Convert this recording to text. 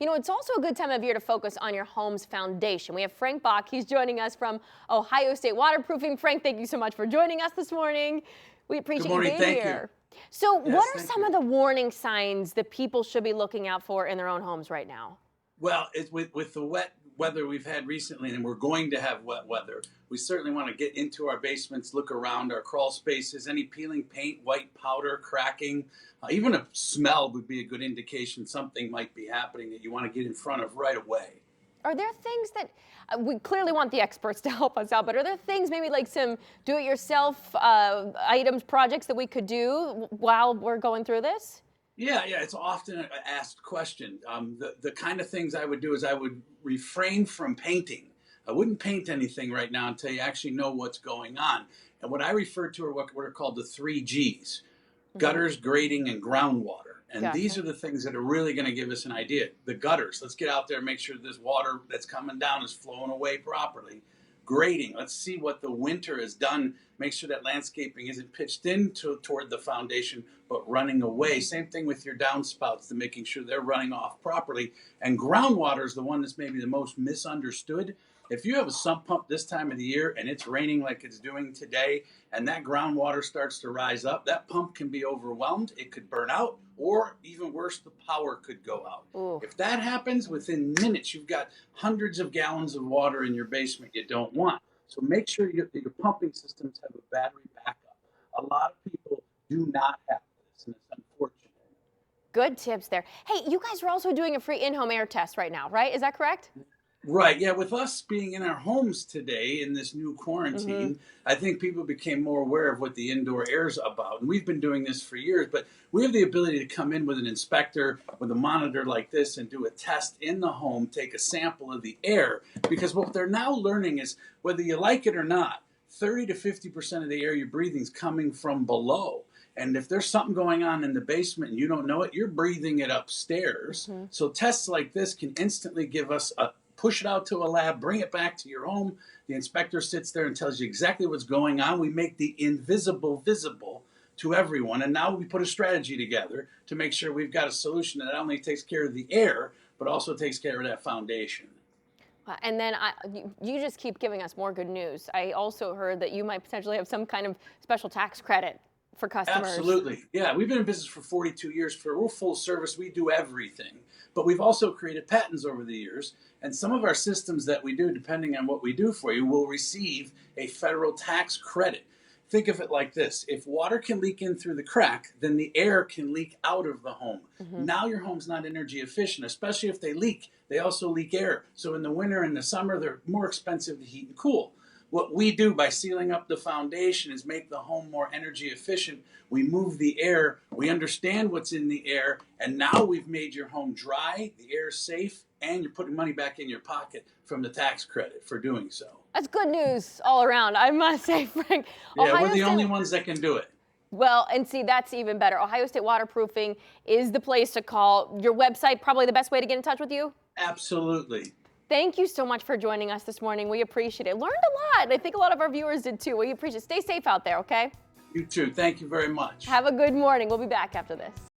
You know, it's also a good time of year to focus on your home's foundation. We have Frank Bach. He's joining us from Ohio State Waterproofing. Frank, thank you so much for joining us this morning. We Good appreciate you morning. being Thank you. here. So what Yes, are thank some you. of the warning signs that people should be looking out for in their own homes right now? Well, it's with the wet weather we've had recently, and we're going to have wet weather. We certainly want to get into our basements, look around our crawl spaces, any peeling paint, white powder, cracking, even a smell would be a good indication something might be happening that you want to get in front of right away. Are there things that we clearly want the experts to help us out, but are there things maybe like some do-it-yourself items, projects that we could do while we're going through this? Yeah, it's often an asked question. The kind of things I would do is I would refrain from painting. I wouldn't paint anything right now until you actually know what's going on. And what I refer to are what are called the three G's: Hmm. gutters, grading, and groundwater. And these Gotcha. are the things that are really going to give us an idea. The gutters, let's get out there and make sure this water that's coming down is flowing away properly. Grading, let's see what the winter has done. Make sure that landscaping isn't pitched toward the foundation, but running away. Same thing with your downspouts, to making sure they're running off properly. And groundwater is the one that's maybe the most misunderstood. If you have a sump pump this time of the year and it's raining like it's doing today, and that groundwater starts to rise up, that pump can be overwhelmed. It could burn out, or even worse, the power could go out. Ooh. If that happens, within minutes, you've got hundreds of gallons of water in your basement you don't want. So make sure your pumping systems have a battery backup. A lot of people do not have this, and it's unfortunate. Good tips there. Hey, you guys are also doing a free in-home air test right now, right? Is that correct? Right. Yeah. With us being in our homes today in this new Hmm. quarantine, I think people became more aware of what the indoor air is about. And we've been doing this for years, but we have the ability to come in with an inspector with a monitor like this and do a test in the home, take a sample of the air. Because what they're now learning is whether you like it or not, 30 to 50% of the air you're breathing is coming from below. And if there's something going on in the basement and you don't know it, you're breathing it upstairs. Hmm. So tests like this can instantly give us a push it out to a lab, bring it back to your home. The inspector sits there and tells you exactly what's going on. We make the invisible visible to everyone. And now we put a strategy together to make sure we've got a solution that not only takes care of the air, but also takes care of that foundation. And then you just keep giving us more good news. I also heard that you might potentially have some kind of special tax credit for customers. Absolutely. Yeah, we've been in business for 42 years. We're full service. We do everything. But we've also created patents over the years. And some of our systems that we do, depending on what we do for you, will receive a federal tax credit. Think of it like this: if water can leak in through the crack, then the air can leak out of the home. Hmm. Now your home's not energy efficient, especially if they leak. They also leak air. So in the winter and the summer, they're more expensive to heat and cool. What we do by sealing up the foundation is make the home more energy efficient. We move the air, we understand what's in the air, and now we've made your home dry, the air is safe, and you're putting money back in your pocket from the tax credit for doing so. That's good news all around, I must say, Frank. Yeah, we're Ohio the State. only ones that can do it. Well, and see, that's even better. Ohio State Waterproofing is the place to call. Your website, probably the best way to get in touch with you. Absolutely. Thank you so much for joining us this morning. We appreciate it. Learned a lot. I think a lot of our viewers did too. We appreciate it. Stay safe out there, okay? You too. Thank you very much. Have a good morning. We'll be back after this.